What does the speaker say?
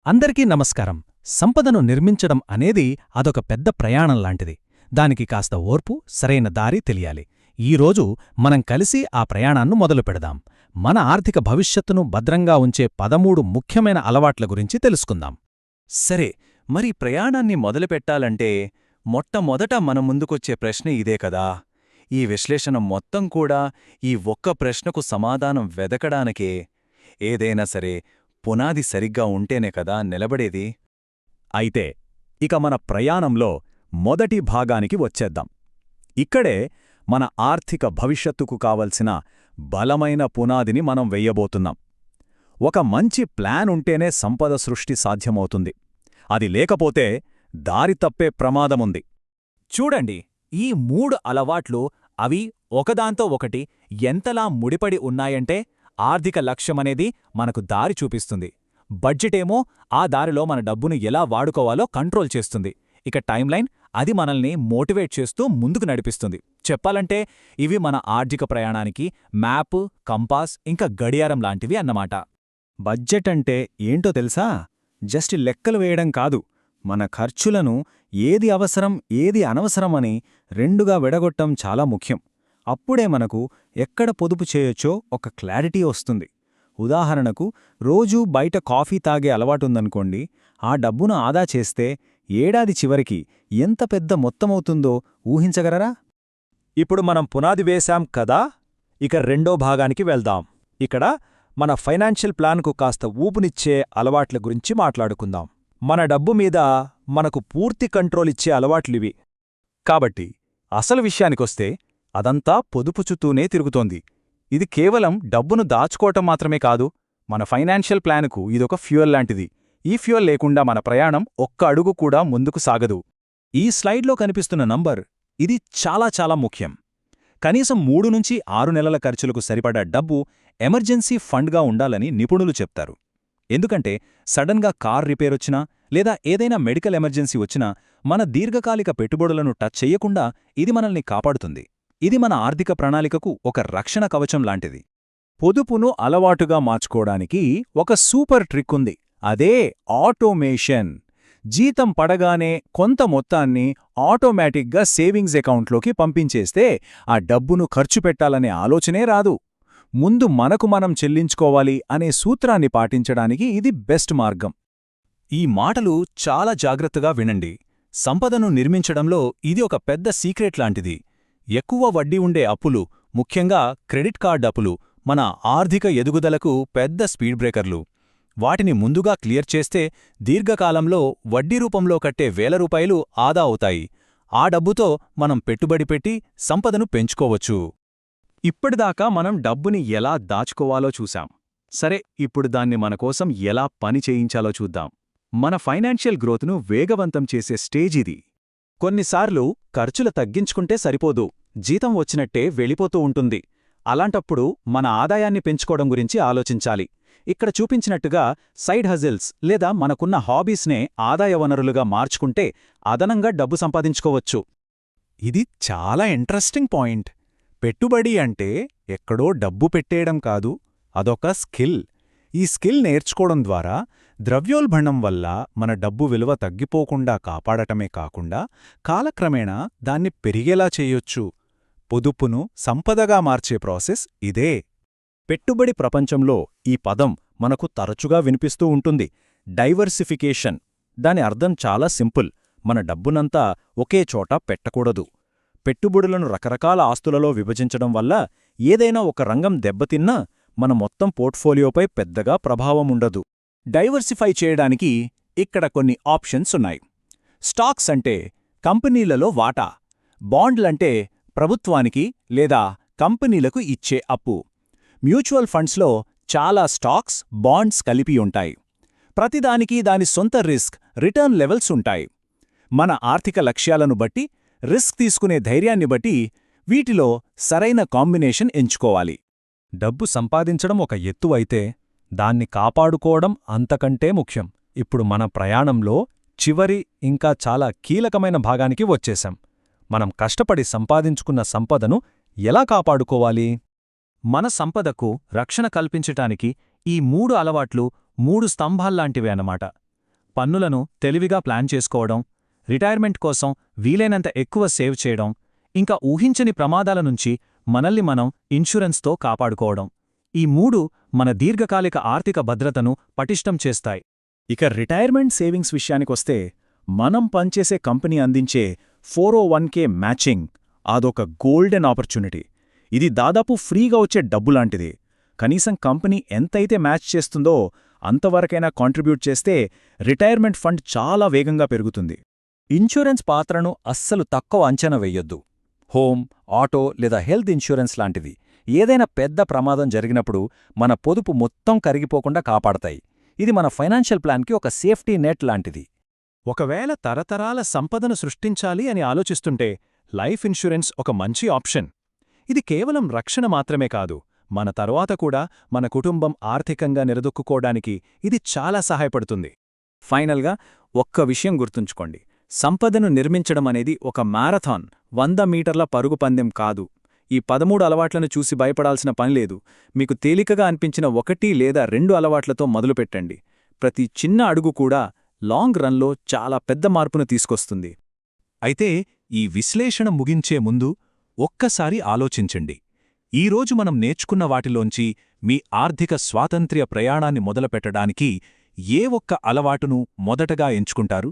అందరికీ నమస్కారం. సంపదను నిర్మించడం అనేది అదొక పెద్ద ప్రయాణం లాంటిది. దానికి కాస్త ఓర్పు, సరైన దారి తెలియాలి. ఈరోజు మనం కలిసి ఆ ప్రయాణాన్ని మొదలు పెడదాం. మన ఆర్థిక భవిష్యత్తును భద్రంగా ఉంచే 13 ముఖ్యమైన అలవాట్ల గురించి తెలుసుకుందాం. సరే, మరి ప్రయాణాన్ని మొదలుపెట్టాలంటే మొట్టమొదట మన ముందుకొచ్చే ప్రశ్న ఇదే కదా. ఈ విశ్లేషణ మొత్తం కూడా ఈ ఒక్క ప్రశ్నకు సమాధానం వెదకడానికే. ఏదైనా సరే పునాది సరిగ్గా ఉంటేనే కదా నిలబడేది. అయితే ఇక మన ప్రయాణంలో మొదటి భాగానికి వచ్చేద్దాం. ఇక్కడే మన ఆర్థిక భవిష్యత్తుకు కావలసిన బలమైన పునాదిని మనం వెయ్యబోతున్నాం. ఒక మంచి ప్లాన్ ఉంటేనే సంపద సృష్టి సాధ్యమవుతుంది. అది లేకపోతే దారి తప్పే ప్రమాదముంది. చూడండి, ఈ 3 అలవాట్లు అవి ఒకదాంతో ఒకటి ఎంతలా ముడిపడి ఉన్నాయంటే ఆర్థిక లక్ష్యమనేది మనకు దారి చూపిస్తుంది. బడ్జెటేమో ఆ దారిలో మన డబ్బును ఎలా వాడుకోవాలో కంట్రోల్ చేస్తుంది. ఇక టైంలైన్ అది మనల్ని మోటివేట్ చేస్తూ ముందుకు నడిపిస్తుంది. చెప్పాలంటే ఇవి మన ఆర్థిక ప్రయాణానికి మ్యాప్, కంపాస్, ఇంకా గడియారం లాంటివి అన్నమాట. బడ్జెట్ అంటే ఏంటో తెలుసా? జస్ట్ లెక్కలు వేయడం కాదు. మన ఖర్చులను ఏది అవసరం, ఏది అనవసరమని రెండుగా విడగొట్టం చాలా ముఖ్యం. అప్పుడే మనకు ఎక్కడ పొదుపు చేయొచ్చో ఒక క్లారిటీ వస్తుంది. ఉదాహరణకు, రోజూ బయట కాఫీ తాగే అలవాటుందనుకోండి. ఆ డబ్బును ఆదా చేస్తే ఏడాది చివరికి ఎంత పెద్ద మొత్తమవుతుందో ఊహించగలరా? ఇప్పుడు మనం పునాది వేశాం కదా, ఇక రెండో భాగానికి వెళ్దాం. ఇక్కడ మన ఫైనాన్షియల్ ప్లాన్కు కాస్త ఊపునిచ్చే అలవాట్ల గురించి మాట్లాడుకుందాం. మన డబ్బు మీద మనకు పూర్తి కంట్రోల్ ఇచ్చే అలవాట్లివి. కాబట్టి అసలు విషయానికొస్తే అదంతా పొదుపు చుట్టూనే తిరుగుతోంది. ఇది కేవలం డబ్బును దాచుకోవటం మాత్రమే కాదు, మన ఫైనాన్షియల్ ప్లానుకు ఇదొక ఫ్యూయల్ లాంటిది. ఈ ఫ్యూయల్ లేకుండా మన ప్రయాణం ఒక్క అడుగు కూడా ముందుకు సాగదు. ఈ స్లైడ్లో కనిపిస్తున్న నంబర్ ఇది చాలా ముఖ్యం. కనీసం 3 నుంచి 6 నెలల ఖర్చులకు సరిపడా డబ్బు ఎమర్జెన్సీ ఫండ్గా ఉండాలని నిపుణులు చెప్తారు. ఎందుకంటే సడన్గా కార్ రిపేరొచ్చినా లేదా ఏదైనా మెడికల్ ఎమర్జెన్సీ వచ్చినా మన దీర్ఘకాలిక పెట్టుబడులను టచ్ చెయ్యకుండా ఇది మనల్ని కాపాడుతుంది. ఇది మన ఆర్థిక ప్రణాళికకు ఒక రక్షణ కవచం లాంటిది. పొదుపును అలవాటుగా మార్చుకోవడానికి ఒక సూపర్ ట్రిక్ ఉంది. అదే ఆటోమేషన్. జీతం పడగానే కొంత మొత్తాన్ని ఆటోమేటిక్గా సేవింగ్స్ అకౌంట్లోకి పంపించేస్తే ఆ డబ్బును ఖర్చు పెట్టాలనే ఆలోచనే రాదు. ముందు మనకు మనం చెల్లించుకోవాలి అనే సూత్రాన్ని పాటించడానికి ఇది బెస్ట్ మార్గం. ఈ మాటలు చాలా జాగ్రత్తగా వినండి. సంపదను నిర్మించడంలో ఇది ఒక పెద్ద సీక్రెట్ లాంటిది. ఎక్కువ వడ్డీ ఉండే అప్పులు, ముఖ్యంగా క్రెడిట్ కార్డ్ అప్పులు, మన ఆర్థిక ఎదుగుదలకు పెద్ద స్పీడ్ బ్రేకర్లు. వాటిని ముందుగా క్లియర్ చేస్తే దీర్ఘకాలంలో వడ్డీ రూపంలో కట్టే ₹1000 ఆదా అవుతాయి. ఆ డబ్బుతో మనం పెట్టుబడి పెట్టి సంపదను పెంచుకోవచ్చు. ఇప్పటిదాకా మనం డబ్బుని ఎలా దాచుకోవాలో చూశాం. సరే, ఇప్పుడు దాన్ని మనకోసం ఎలా పని చేయించాలో చూద్దాం. మన ఫైనాన్షియల్ గ్రోత్ను వేగవంతం చేసే స్టేజ్ ఇది. కొన్నిసార్లు ఖర్చులు తగ్గించుకుంటే సరిపోదు, జీతం వచ్చినట్టే వెళ్ళిపోతూ ఉంటుంది. అలాంటప్పుడు మన ఆదాయాన్ని పెంచుకోవడం గురించి ఆలోచించాలి. ఇక్కడ చూపించినట్టుగా సైడ్ హజిల్స్ లేదా మనకున్న హాబీస్నే ఆదాయ వనరులుగా మార్చుకుంటే అదనంగా డబ్బు సంపాదించుకోవచ్చు. ఇది చాలా ఇంట్రెస్టింగ్ పాయింట్. పెట్టుబడి అంటే ఎక్కడో డబ్బు పెట్టేయడం కాదు, అదొక స్కిల్. ఈ స్కిల్ నేర్చుకోవడం ద్వారా ద్రవ్యోల్బణం వల్ల మన డబ్బు విలువ తగ్గిపోకుండా కాపాడటమే కాకుండా కాలక్రమేణా దాన్ని పెరిగేలా చేయొచ్చు. పొదుపును సంపదగా మార్చే ప్రాసెస్ ఇదే. పెట్టుబడి ప్రపంచంలో ఈ పదం మనకు తరచుగా వినిపిస్తూ ఉంటుంది, డైవర్సిఫికేషన్. దాని అర్థం చాలా సింపుల్. మన డబ్బునంతా ఒకే చోట పెట్టకూడదు. పెట్టుబడులను రకరకాల ఆస్తులలో విభజించడం వల్ల ఏదైనా ఒక రంగం దెబ్బతిన్నా మన మొత్తం పోర్ట్ఫోలియోపై పెద్దగా ప్రభావముండదు. డైవర్సిఫై చేయడానికి ఇక్కడ కొన్ని ఆప్షన్స్ ఉన్నాయి. స్టాక్స్ అంటే కంపెనీలలో వాటా, బాండ్లంటే ప్రభుత్వానికి లేదా కంపెనీలకు ఇచ్చే అప్పు. మ్యూచువల్ ఫండ్స్లో చాలా స్టాక్స్, బాండ్స్ కలిపి ఉంటాయి. ప్రతిదానికి దాని సొంత రిస్క్, రిటర్న్ లెవెల్స్ ఉంటాయి. మన ఆర్థిక లక్ష్యాలను బట్టి, రిస్క్ తీసుకునే ధైర్యాన్ని బట్టి వీటిలో సరైన కాంబినేషన్ ఎంచుకోవాలి. డబ్బు సంపాదించడం ఒక ఎత్తు అయితే దాన్ని కాపాడుకోవడం అంతకంటే ముఖ్యం. ఇప్పుడు మన ప్రయాణంలో చివరి ఇంకా చాలా కీలకమైన భాగానికి వచ్చేశాం. మనం కష్టపడి సంపాదించుకున్న సంపదను ఎలా కాపాడుకోవాలి? మన సంపదకు రక్షణ కల్పించటానికి ఈ 3 అలవాట్లు 3 స్తంభాల్లాంటివే అన్నమాట. పన్నులను తెలివిగా ప్లాన్ చేసుకోవడం, రిటైర్మెంట్ కోసం వీలైనంత ఎక్కువ సేవ్ చేయడం, ఇంకా ఊహించని ప్రమాదాల నుంచి మనల్ని మనం ఇన్సూరెన్స్తో కాపాడుకోవడం. ఈ 3 మన దీర్ఘకాలిక ఆర్థిక భద్రతను పటిష్టం చేస్తాయి. ఇక రిటైర్మెంట్ సేవింగ్స్ విషయానికొస్తే మనం పనిచేసే కంపెనీ అందించే 401k మ్యాచింగ్ అదొక గోల్డెన్ ఆపర్చునిటీ. ఇది దాదాపు ఫ్రీగా వచ్చే డబ్బులాంటిది. కనీసం కంపెనీ ఎంతైతే మ్యాచ్ చేస్తుందో అంతవరకైనా కాంట్రిబ్యూట్ చేస్తే రిటైర్మెంట్ ఫండ్ చాలా వేగంగా పెరుగుతుంది. ఇన్సూరెన్స్ పాత్రను అస్సలు తక్కువ అంచనా వెయ్యొద్దు. హోమ్, ఆటో లేదా హెల్త్ ఇన్సూరెన్స్ లాంటివి ఏదైనా పెద్ద ప్రమాదం జరిగినప్పుడు మన పొదుపు మొత్తం కరిగిపోకుండా కాపాడతాయి. ఇది మన ఫైనాన్షియల్ ప్లాన్కి ఒక సేఫ్టీ నెట్ లాంటిది. ఒకవేళ తరతరాల సంపదను సృష్టించాలి అని ఆలోచిస్తుంటే లైఫ్ ఇన్సూరెన్స్ ఒక మంచి ఆప్షన్. ఇది కేవలం రక్షణ మాత్రమే కాదు, మన తరువాత కూడా మన కుటుంబం ఆర్థికంగా నిలదొక్కుకోవడానికి ఇది చాలా సహాయపడుతుంది. ఫైనల్గా ఒక్క విషయం గుర్తుంచుకోండి. సంపదను నిర్మించడం అనేది ఒక మ్యారథాన్, 100 మీటర్ల పరుగు పందెం కాదు. ఈ 13 అలవాట్లను చూసి భయపడాల్సిన పనిలేదు. మీకు తేలికగా అనిపించిన 1 లేదా 2 అలవాట్లతో మొదలుపెట్టండి. ప్రతి చిన్న అడుగు కూడా లాంగ్ రన్లో చాలా పెద్ద మార్పును తీసుకొస్తుంది. అయితే ఈ విశ్లేషణ ముగించే ముందు ఒక్కసారి ఆలోచించండి. ఈరోజు మనం నేర్చుకున్న వాటిలోంచి మీ ఆర్థిక స్వాతంత్ర్య ప్రయాణాన్ని మొదలుపెట్టడానికి ఏ ఒక్క అలవాటును మొదటగా ఎంచుకుంటారు?